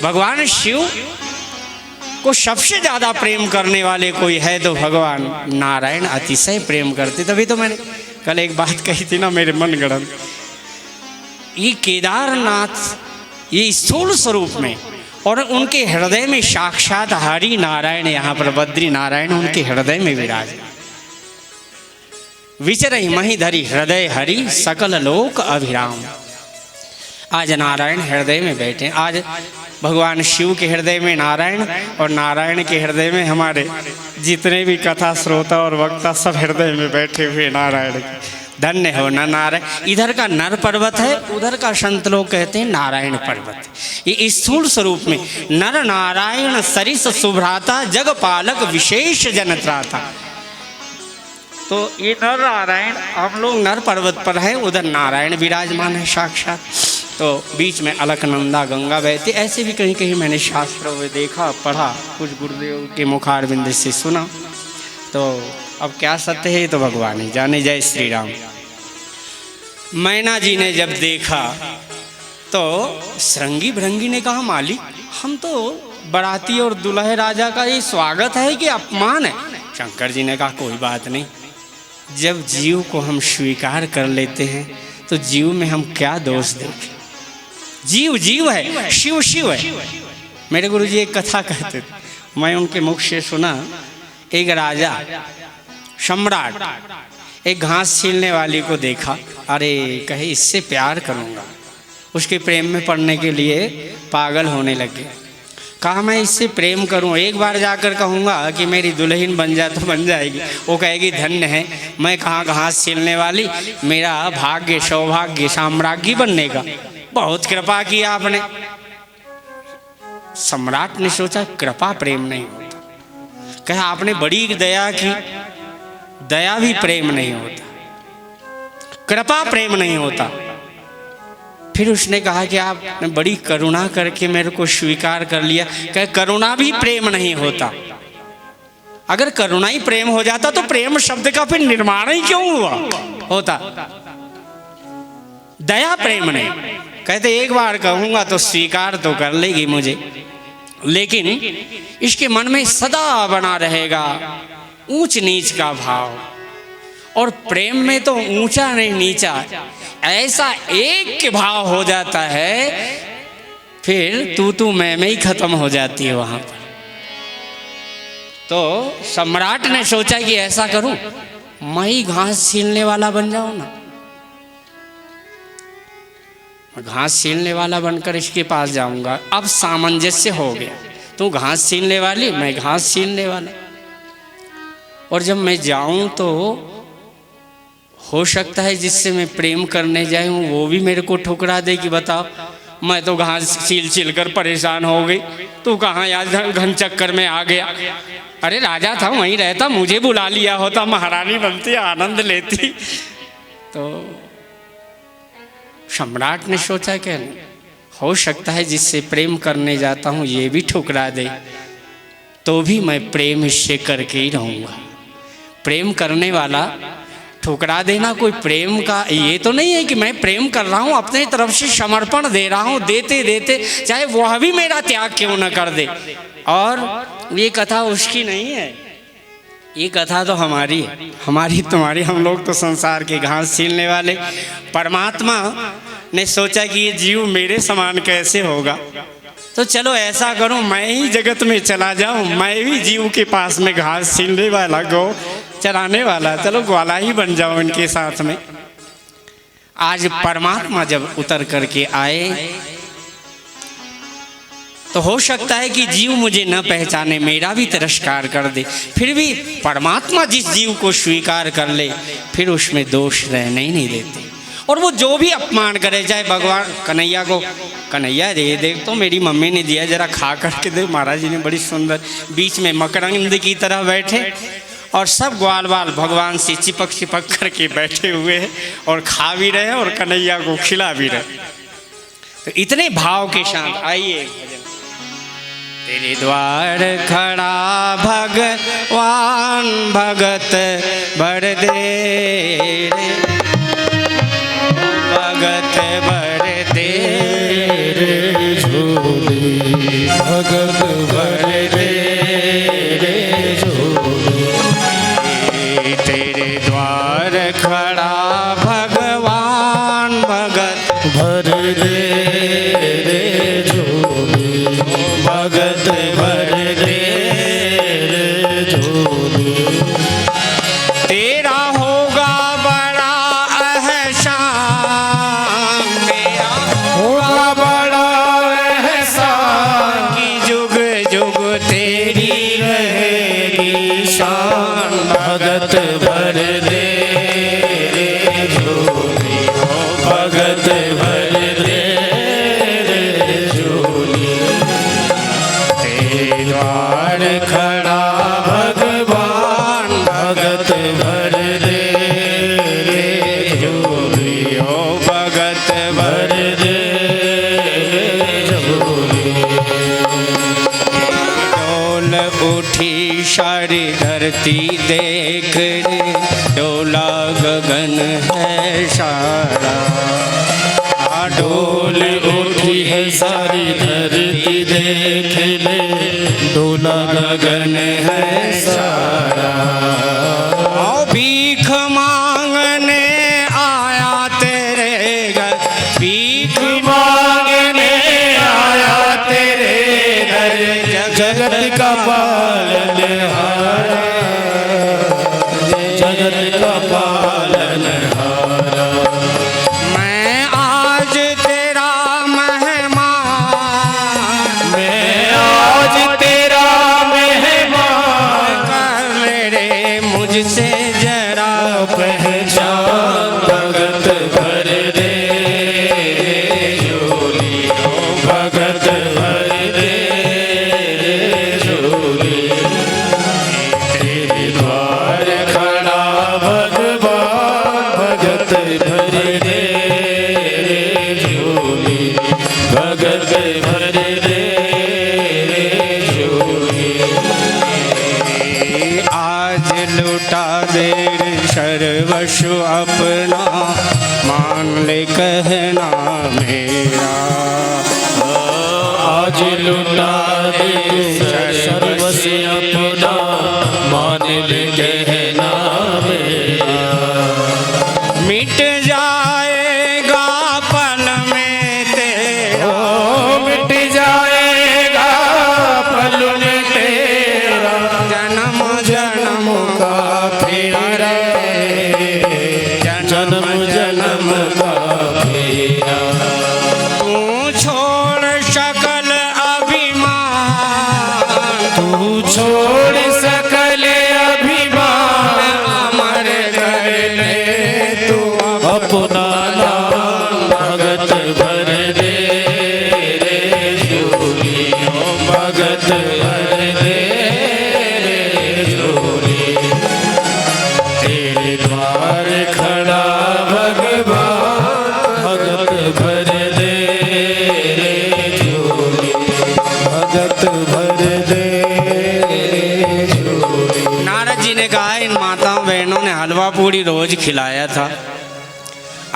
भगवान शिव को सबसे ज्यादा प्रेम करने वाले कोई है तो भगवान नारायण अतिशय प्रेम करते। तभी तो मैंने कल एक बात कही थी ना मेरे मन गढ़, ये केदारनाथ ये स्थूल स्वरूप में और उनके हृदय में साक्षात हरि नारायण, यहाँ पर बद्री नारायण उनके हृदय में विराज। विचरहि मही धरी हृदय हरि सकल लोक अभिराम। आज नारायण हृदय में बैठे, आज भगवान शिव के हृदय में नारायण और नारायण के हृदय में हमारे जितने भी कथा श्रोता और वक्ता सब हृदय में बैठे हुए नारायण। धन्य हो न नारायण। इधर का नर पर्वत है, उधर का संत लोग कहते हैं नारायण पर्वत। ये स्थूल स्वरूप में नर नारायण सरिस सुभ्राता जग पालक विशेष जनत्राता। तो ये नर नारायण, हम लोग नर पर्वत पर है, उधर नारायण विराजमान है साक्षात। तो बीच में अलकनंदा गंगा बहती। ऐसे भी कहीं कहीं मैंने शास्त्रों में देखा, पढ़ा, कुछ गुरुदेव के मुखारबिंद से सुना। तो अब क्या सत्य है तो भगवान ही जाने। जय श्री राम। मैना जी ने जब देखा तो श्रृंगी भृंगी ने कहा, मालिक हम तो बराती और दुल्हे राजा का ये स्वागत है कि अपमान है। शंकर जी ने कहा कोई बात नहीं, जब जीव को हम स्वीकार कर लेते हैं तो जीव में हम क्या दोष देखें। जीव जीव है, शिव शिव है। मेरे गुरु जी एक कथा कहते थे, मैं उनके मुख से सुना। एक राजा सम्राट एक घास छीलने वाली को देखा, अरे कहे इससे प्यार करूँगा, उसके प्रेम में पड़ने के लिए पागल होने लगे। कहा मैं इससे प्रेम करूँ, एक बार जाकर कहूँगा कि मेरी दुल्हन बन जा तो बन जाएगी। वो कहेगी धन्य है, मैं कहाँ घास छीलने वाली, मेरा भाग्य सौभाग्य साम्राज्ञी बनने का। बहुत कृपा की आपने। सम्राट ने सोचा कृपा प्रेम नहीं होता। कहा आपने बड़ी दया की, दया भी प्रेम नहीं होता, कृपा प्रेम नहीं होता। फिर उसने कहा कि आपने बड़ी करुणा करके मेरे को स्वीकार कर लिया। कहे करुणा भी प्रेम नहीं होता। अगर करुणा ही प्रेम हो जाता तो प्रेम शब्द का फिर निर्माण ही क्यों हुआ होता। दया प्रेम नहीं। कहते एक बार कहूंगा तो स्वीकार तो कर लेगी मुझे, लेकिन इसके मन में सदा बना रहेगा ऊंच नीच का भाव। और प्रेम में तो ऊंचा नहीं नीचा, ऐसा एक के भाव हो जाता है, फिर तू मैं ही खत्म हो जाती है वहां पर। तो सम्राट ने सोचा कि ऐसा करूं, मैं ही घास छीलने वाला बन जाऊं ना। घास छीलने वाला बनकर इसके पास जाऊंगा। अब सामंजस्य हो गया, तू घास छीलने वाली, मैं घास छीलने वाला। और जब मैं जाऊं तो हो सकता है जिससे मैं प्रेम करने जाऊं वो भी मेरे को ठुकरा दे कि बताओ मैं तो घास छील कर परेशान हो गई, तू कहाँ याद घन चक्कर में आ गया। अरे राजा था वहीं रहता, मुझे बुला लिया होता, महारानी बनती आनंद लेती। तो सम्राट ने सोचा कि हो सकता है जिससे प्रेम करने जाता हूँ ये भी ठुकरा दे, तो भी मैं प्रेम इससे करके ही रहूँगा। प्रेम करने वाला ठुकरा देना कोई प्रेम का ये तो नहीं है कि मैं प्रेम कर रहा हूँ, अपने तरफ से समर्पण दे रहा हूँ, देते देते चाहे वह भी मेरा त्याग क्यों न कर दे। और ये कथा उसकी नहीं है, ये कथा तो हमारी है, हमारी तुम्हारी। हम लोग तो संसार के घास छीलने वाले। परमात्मा ने सोचा कि ये जीव मेरे समान कैसे होगा, तो चलो ऐसा करूं मैं ही जगत में चला जाऊं, मैं भी जीव के पास में घास छीलने वाला, गौ चराने वाला, चलो ग्वाला ही बन जाऊं इनके साथ में। आज परमात्मा जब उतर करके आए तो हो सकता है कि जीव मुझे न पहचाने, मेरा भी तिरस्कार कर दे, फिर भी परमात्मा जिस जीव को स्वीकार कर ले फिर उसमें दोष रहने ही नहीं देते। और वो जो भी अपमान करे, चाहे भगवान कन्हैया को, कन्हैया दे देख तो मेरी मम्मी ने दिया, जरा खा करके दे। महाराज जी ने बड़ी सुंदर बीच में मकरंद की तरह बैठे और सब ग्वाल बाल भगवान से चिपक करके बैठे हुए हैं और खा भी रहे और कन्हैया को खिला भी रहे। तो इतने भाव के साथ आइए। तेरे द्वार खड़ा भगवान भगत बर दे, भगत बर दे झूले। भगत भर दे रे झोली। तेरे द्वार खड़ा भगवान भगत भर दे रे झोली। भगत भर दे रे झोली। तेरा होगा बड़ा एहसान, तेरा होगा बड़ा एहसान की जुग जुग तेरी रहेगी शान। भगत भर दे रे झोली। भगत भर दे रे झोली। तेरे द्वार खड़ा भगवान भगत भर दे रे झोली। ओ भगत भर दे रे झोली। डोल उठी सारी धरती देख रे, डोला गगन है सारा। डोल उठी है सारी धरती देख ले, डोला गगन है सारा। आओ भीख मांगने आया तेरे घर, भीख मांगने आया तेरे घर। जगत का पालनहारा, जगत का पालनहारा। मैं आज तेरा मेहमान, मैं आज तेरा मेहमान। कर मेरे मुझसे जरा पहचान। भगत भर दे रे झोली। भगत भर दे रे झोली। तेरे द्वार खड़ा भगवान भगत भर दे रे झोली। भगत भर दे रे झोली। आज लुटा दे सर्वस्व अपना, मान ले कहना मेरा। आज लुटा दे सर्वस्व अपना, मान ले कहना मेरा। मिट जाएगा पल में तेरा, मिट जाएगा पल में तेरा। जन्म जन्म का फेरा, जन्म जन्म का फेरा। तू छोड़ सकल अभिमान, तू छोड़ सकल अभिमान। अमर कर ले तू अपना नाम। भगत भर दे रे झोली। भगत भर दे रे झोली। तेरे द्वार खड़ा भगवान भगत भर दे रे झोली। भगत भर दे रे झोली। नारद जी ने कहा इन माताओं बहनों ने हलवा पूड़ी रोज खिलाया था,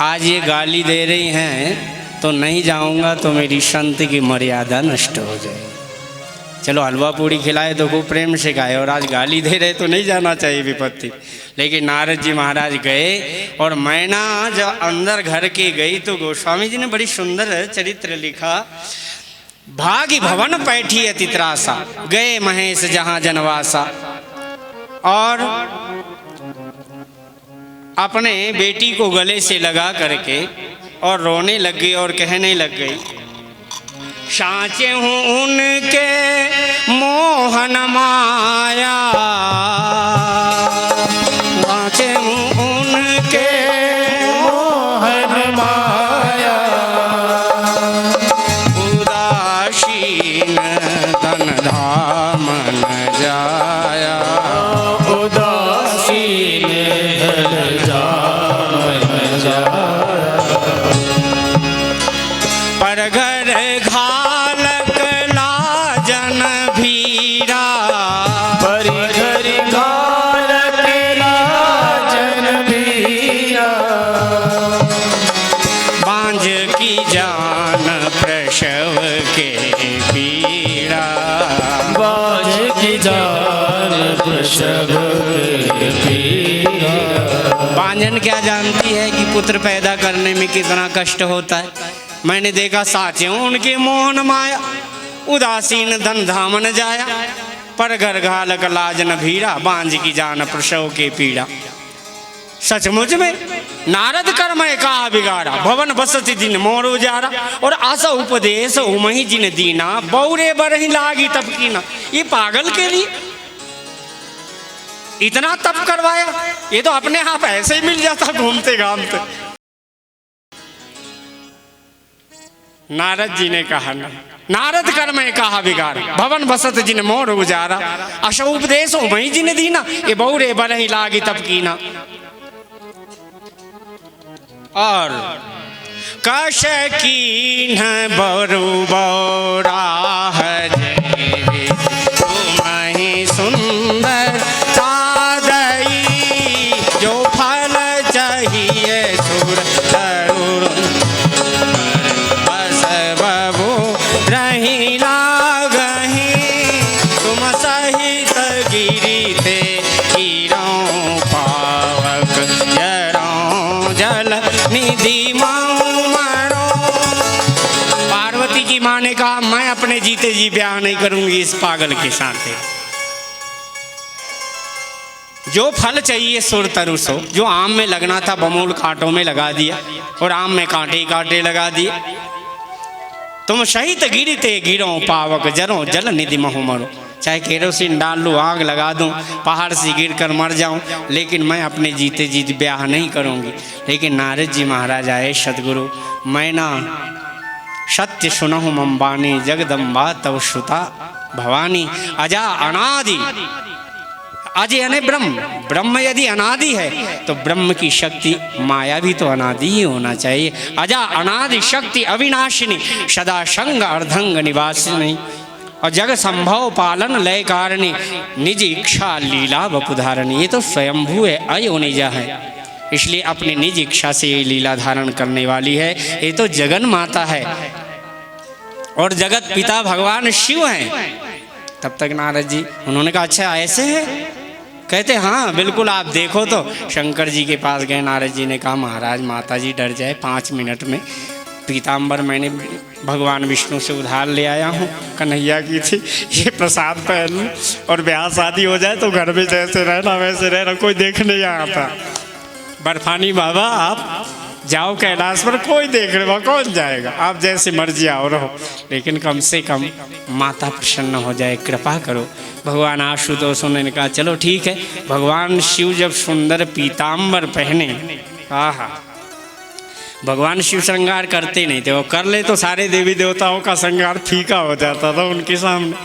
आज ये गाली दे रही हैं तो नहीं जाऊंगा तो मेरी संत की मर्यादा नष्ट हो जाएगी। चलो हलवा पूड़ी खिलाए तो खूब प्रेम से खाए, और आज गाली दे रहे तो नहीं जाना चाहिए विपत्ति। लेकिन नारद जी महाराज गए, और मैना जब अंदर घर के गई तो गोस्वामी जी ने बड़ी सुंदर चरित्र लिखा। भागी भवन पैठी अति त्रासा, गए महेश जहाँ जनवासा। और अपने बेटी को गले से लगा करके और रोने लग गई और कहने लग गई, सांचे हूँ उनके मोहन माया, सांचे हूँ उनके मोहन माया। उदासीन धन धाम न जाया, उदासीन धन धाम न जाया। पर घर घालक लाजन भीरा, पर घर घालक लाजन भीरा। बांझ की जान प्रसव के पीड़ा, बांझन क्या जानती है कि पुत्र पैदा करने में कितना कष्ट होता है। मैंने देखा साचे उनके मोहन माया, उदासीन धन धामन जाया, पर घर घालक लाज न भीड़ा, बांझ की जान प्रसव के पीड़ा। सचमुच में नारद कर्म कहा बिगाड़ा, भवन बसति दिन मोर उजारा, और आशा उपदेश उमही जिन दीना, बौरे बरही लागी तब कीना। ये पागल के लिए इतना तप करवाया, ये तो अपने आप ऐसे ही मिल जाता घूमते घामते। नारद जी ने कहा ना, नारद कर्म कहा बिगाड़ा, भवन बसत जिन मोर उजारा, आशा उपदेश उमही जिन दीना, ये बौरे बरही लागी तब कीना। और कश कीन बरु बौरा जेवी, तुम्हें सुंदर तादई, जो फल चाहिए सुर तरुण, बस बबू रही लागही, तुम सहित गिरी थे गिरों पावक, जरों जल निधि माऊ मारो। पार्वती की माँ ने कहा मैं अपने जीते जी ब्याह नहीं करूंगी इस पागल के साथ। जो फल चाहिए सुर तरु सो, जो आम में लगना था बमूल कांटों में लगा दिया, और आम में कांटे ही कांटे लगा दिए। तुम सहित गिरते गिरों पावक, जरों जल निधि महु मरो। चाहे केरोसिन डाल लूँ, आग लगा दूँ, पहाड़ से गिर कर मर जाऊँ, लेकिन मैं अपने जीते जीत ब्याह नहीं करूँगी। लेकिन नारद जी महाराज आए, सदगुरु मैं ना सत्य सुनहु मम्बानी, जगदम्बा तव श्रुता भवानी, अजा अनादि। अजय यानी ब्रह्म, ब्रह्म यदि अनादि है तो ब्रह्म की शक्ति माया भी तो अनादि ही होना चाहिए। अजा अनादि शक्ति अविनाशिनी, सदा संग अर्धंग निवासिनी, और जग संभव पालन लय कारिणी, निज इच्छा लीला वपुधारणी। ये तो स्वयंभू है, अयोनिजा है, इसलिए अपनी निज इच्छा से ये लीला धारण करने वाली है। ये तो जगन माता है और जगत पिता भगवान शिव हैं। तब तक नारद जी उन्होंने कहा अच्छा ऐसे है? कहते हाँ बिल्कुल, आप देखो। तो शंकर जी के पास गए। नारद जी ने कहा महाराज माता जी डर जाए, 5 मिनट में पीताम्बर मैंने भगवान विष्णु से उधार ले आया हूँ, कन्हैया की थी, ये प्रसाद पहन लूँ और ब्याह शादी हो जाए तो घर में जैसे रहना वैसे रहना, कोई देख नहीं आता। बर्फानी बाबा आप जाओ कैलाश पर, कोई देख रहे, कौन जाएगा, आप जैसे मर्जी आओ रहो, लेकिन कम से कम माता प्रसन्न हो जाए, कृपा करो। भगवान आशुतोष ने कहा चलो ठीक है। भगवान शिव जब सुंदर पीताम्बर पहने, आहा, भगवान शिव श्रृंगार करते नहीं थे, वो कर ले तो सारे देवी देवताओं का श्रृंगार फीका हो जाता था उनके सामने।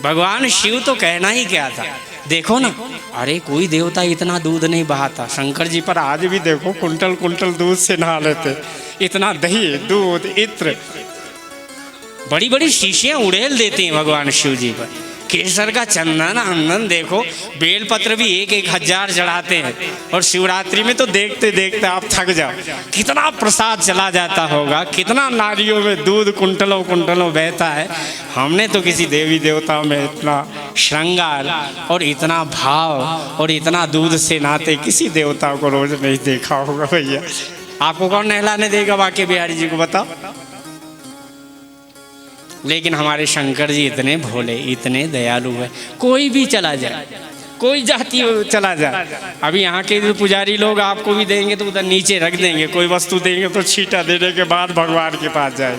भगवान शिव तो कहना ही क्या था, देखो ना, अरे कोई देवता इतना दूध नहीं बहाता। शंकर जी पर आज भी देखो कुंटल कुंटल दूध से नहा लेते, इतना दही दूध इत्र, बड़ी बड़ी शीशियाँ उड़ेल देते हैं भगवान शिव जी पर। केसर का चंदन अंदन देखो, बेलपत्र भी 1-1 हजार चढ़ाते हैं, और शिवरात्रि में तो देखते देखते आप थक जाओ, कितना प्रसाद चला जाता होगा, कितना नारियों में दूध कुंटलों कुंटलों बहता है। हमने तो किसी देवी देवता में इतना श्रृंगार और इतना भाव और इतना दूध से नाते किसी देवता को रोज नहीं देखा होगा। भैया आपको कौन नहलाने देगा बाके बिहारी जी को, बताओ। लेकिन हमारे शंकर जी इतने भोले, इतने दयालु है, कोई भी चला जाए, कोई जाति चला जाए। अभी यहाँ के जो पुजारी लोग आपको भी देंगे तो उधर नीचे रख देंगे, कोई वस्तु देंगे तो छींटा देने के बाद भगवान के पास जाएगा,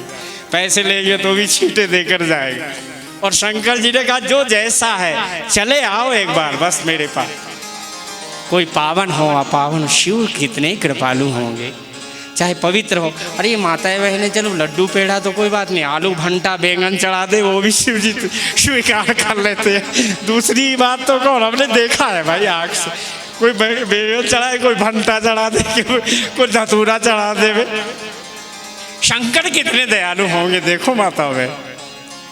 पैसे लेंगे तो भी छींटे देकर जाएगा। और शंकर जी ने कहा जो जैसा है चले आओ एक बार बस मेरे पास। कोई पावन हो अपावन, शिव कितने कृपालु होंगे, चाहे पवित्र हो। अरे माताएं बहनें चलो लड्डू पेड़ा तो कोई बात नहीं, आलू भंटा बैंगन चढ़ा दे वो भी शिव जी स्वीकार कर लेते हैं। दूसरी बात तो कौन, हमने देखा है भाई आँख से, कोई बैंगन चढ़ाए, कोई भंटा चढ़ा दे, कोई धतूरा चढ़ा दे। शंकर कितने दयालु होंगे देखो माता में।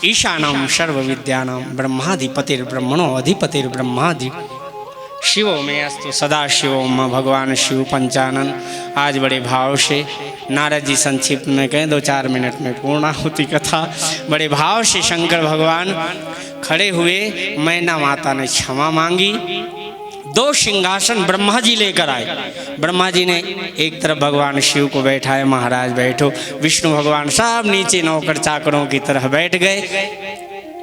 ईशानाम सर्व विद्यानाम ब्रह्माधिपतिर ब्रह्मणो अधिपतिर ब्रह्मादि शिवो में अस्तु सदा शिवो माँ। भगवान शिव पंचानन। आज बड़े भाव से नारद जी संक्षिप्त में कहें 2-4 मिनट में पूर्ण होती कथा। बड़े भाव से शंकर भगवान खड़े हुए, मैना माता ने क्षमा मांगी, 2 सिंहासन ब्रह्मा जी लेकर आए। ब्रह्मा जी ने एक तरफ भगवान शिव को बैठाए, महाराज बैठो। विष्णु भगवान सब नीचे नौकर चाकरों की तरह बैठ गए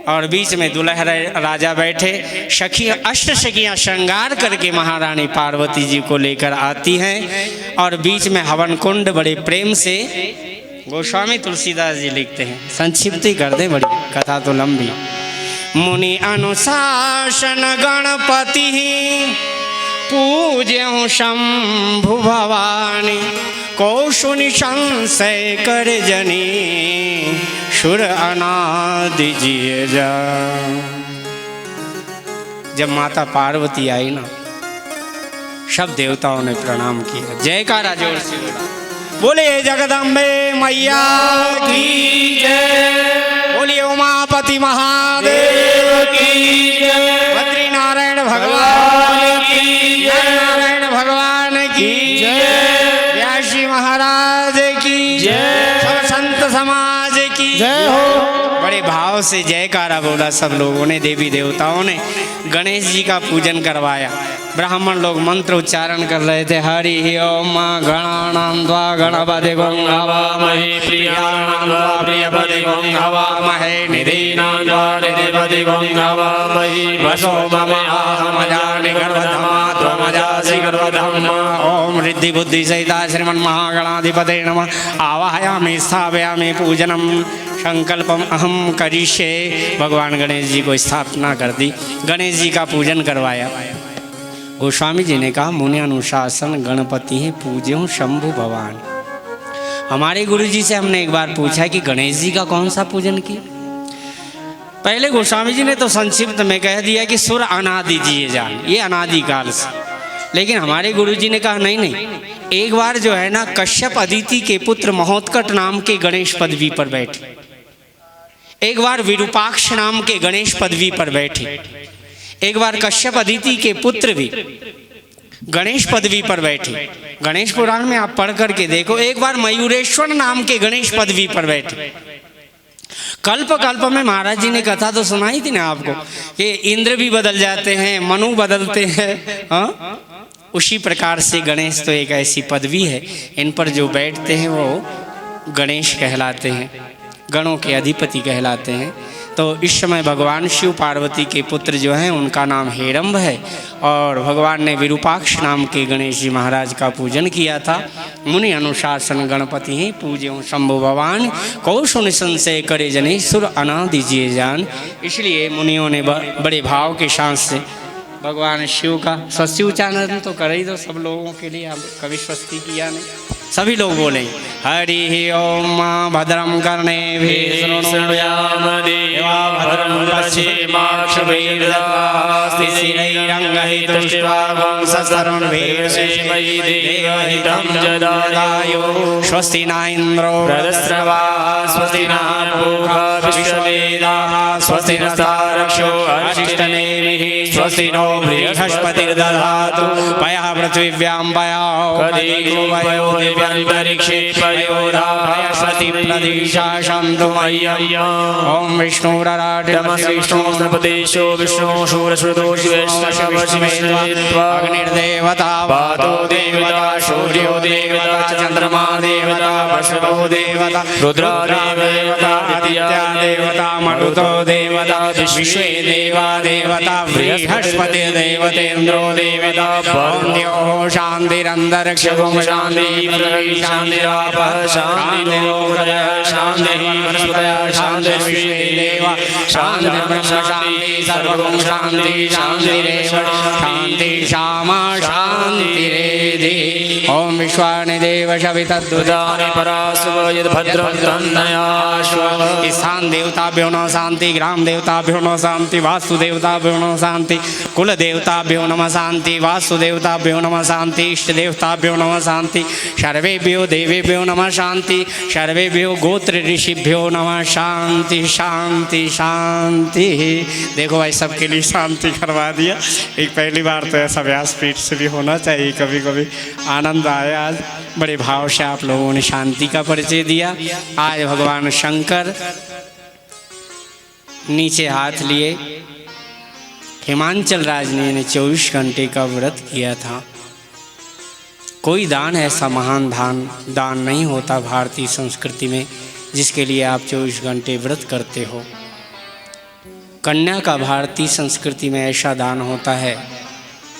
और बीच में दुल्हा राजा बैठे। सखियाँ, अष्ट सखियाँ श्रृंगार करके महारानी पार्वती जी को लेकर आती हैं और बीच में हवन कुंड बड़े प्रेम से गोस्वामी तुलसीदास जी लिखते हैं। संक्षिप्त कर दे, बड़ी कथा तो लंबी। मुनि अनुशासन गणपति पूज्यं शंभु भवानी, कौशुनि संशय कर जनी, सुर अनादि जिय जा। जब माता पार्वती आई ना, सब देवताओं ने प्रणाम किया। जयकारा जोर से बोले जगदम्बे मैया की जय, बोलिए उमापति महादेव की जय, बद्री नारायण भगवान की जय, नारायण भगवान की जय, व्यासी महाराज की जय, सब संत समाज की जय हो। बड़े भाव से जयकारा बोला सब लोगों ने। देवी देवताओं ने गणेश जी का पूजन करवाया। ब्राह्मण लोग मंत्र उच्चारण कर रहे थे। हरि ओम गणानां त्वा गणपति गं हवामहे, प्रियाणां त्वा प्रियपति गं हवामहे, निधीनां त्वा निधिपति गं हवामहे, वसो मम अहमजानि गर्भधमा त्वमजासि गर्भधमा। ओम रिद्धि बुद्धि सहिता श्रीमन्महागणाधिपते नमः। आवाहयामि स्थापयामि पूजनम संकल्पम अहम करिष्ये। भगवान गणेश जी को स्थापना कर दी, गणेश जी का पूजन करवाया। गोस्वामी जी ने कहा मुनि अनुशासन गणपति ही पूज्यों शंभु भवान। हमारे गुरु जी से हमने एक बार पूछा कि गणेश जी का कौन सा पूजन किया। पहले गोस्वामी जी ने तो संक्षिप्त में कह दिया कि सुर अनादि जिए जान, ये अनादि काल से। लेकिन हमारे गुरु जी ने कहा नहीं नहीं, एक बार जो है ना कश्यप अदिति के पुत्र महोत्कट नाम के गणेश पदवी पर बैठे, एक बार विरूपाक्ष नाम के गणेश पदवी पर बैठे, एक बार कश्यप अदिति के पुत्र भी गणेश पदवी पर बैठे। गणेश पुराण में आप पढ़ करके देखो। एक बार मयूरेश्वर नाम के गणेश पदवी पर बैठे। कल्प कल्प में महाराज जी ने कथा तो सुनाई थी ना आपको कि इंद्र भी बदल जाते हैं, मनु बदलते हैं। हाँ, उसी प्रकार से गणेश तो एक ऐसी पदवी है, इन पर जो बैठते हैं वो गणेश कहलाते हैं, गणों के अधिपति कहलाते हैं। तो इस समय भगवान शिव पार्वती के पुत्र जो हैं उनका नाम हेरंब है और भगवान ने विरूपाक्ष नाम के गणेश जी महाराज का पूजन किया था। मुनि अनुशासन गणपति ही पूज्यों शंभु भगवान, कौशुनि संशय करे जने, सुर अनादि जिए जान। इसलिए मुनियों ने बड़े भाव के साथ से भगवान शिव का स्वस्ति उच्चारण तो कर ही दो सब लोगों के लिए। हम कभी स्वस्ति किया नहीं, सभी लोग बोले हरि ओम भद्रम कर्णे शृणुयाम देवा भद्रम स्वस्ति न इंद्रो वृधस्रवा स्वस्ति न पूर्वा विश्ववेदाः स्वस्ति नस्तारक्षो अरिष्टनेमिः स्वस्ति नो बृहस्पतिर्दधातु पयः पृथिव्यां पयो अंतरिक्षे पयोरापति प्रदिशा शांतो मय्यम्। ओम विष्णुरराटमस्विष्णुस्नपदेशो विष्णु शूरश्रुतो शिवेश्वरशिवेत्वा अग्निर्देवता वातो देवता सूर्यो देवता चंद्रमा देवता वसवो देवता रुद्रो देवता आदित्य देवता मरुतो देवता विश्वे देवा देवता बृहस्पति देवतेन्द्रो देवता वन्द्यो शान्तिरन्तरिक्षं शान्ति शान्तिरापः शान्तिरोदयः शान्तिः वनस्पतयः शान्तिर्विश्वे देवा शान्तिर्ब्रह्म शान्तिः सर्वं शान्तिः शान्तिरेव शान्तिः श्यामा शान्तिरेधि। ओम विश्वानि देव शवितद्वदानि परासुव यद्भद्रं तन्नयाश्व। स्थान देवताभ्यो नमः शान्ति, ग्राम देवताभ्यो नमः शान्ति, वास्तु देवताभ्यो नमः शान्ति, कुल देवताभ्यो नमः शान्ति, वास्तु देवताभ्यो नमः शान्ति, इष्ट देवताभ्यो नमः शान्ति, सर्वेभ्यो देवेभ्यो नमः शान्ति, सर्वेभ्यो गोत्र ऋषिभ्यो नमः शान्ति शान्ति शान्ति। देखो भाई सबके लिए शांति करवा दिया। एक पहली बार तो ऐसा व्यासपीठ से भी होना चाहिए, कभी कभी आनंद आया। आज बड़े भाव से आप लोगों ने शांति का परिचय दिया। आज भगवान शंकर नीचे हाथ लिए हिमांचल राजनी ने 24 घंटे का व्रत किया था। कोई दान ऐसा महान दान नहीं होता भारतीय संस्कृति में जिसके लिए आप 24 घंटे व्रत करते हो। कन्या का भारतीय संस्कृति में ऐसा दान होता है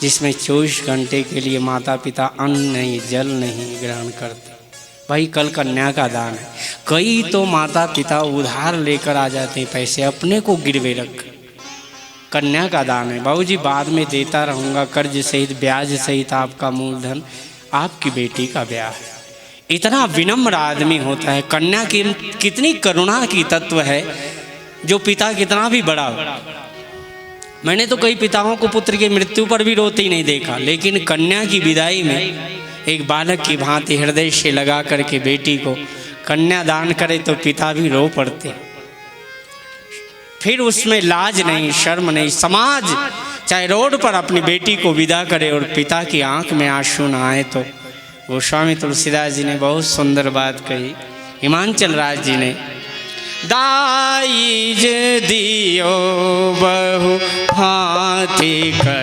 जिसमें 24 घंटे के लिए माता पिता अन्न नहीं जल नहीं ग्रहण करते। भाई कल कन्या का दान है। कई तो माता पिता उधार लेकर आ जाते हैं पैसे अपने को गिरवे रख। कन्या का दान है बाबूजी, बाद में देता रहूँगा, कर्ज सहित ब्याज सहित आपका मूलधन, आपकी बेटी का ब्याह है। इतना विनम्र आदमी होता है। कन्या की कितनी करुणा की तत्व है, जो पिता कितना भी बड़ा हो। मैंने तो कई पिताओं को पुत्र की मृत्यु पर भी रोते ही नहीं देखा, लेकिन कन्या की विदाई में एक बालक की भांति हृदय से लगा करके बेटी को कन्या दान करे तो पिता भी रो पड़ते। फिर उसमें लाज नहीं, शर्म नहीं। समाज चाहे रोड पर अपनी बेटी को विदा करे और पिता की आंख में आंसू न आए, तो गोस्वामी तुलसीदास जी ने बहुत सुंदर बात कही। हिमांचल राज जी ने दाई जे दियो बहु भांति कर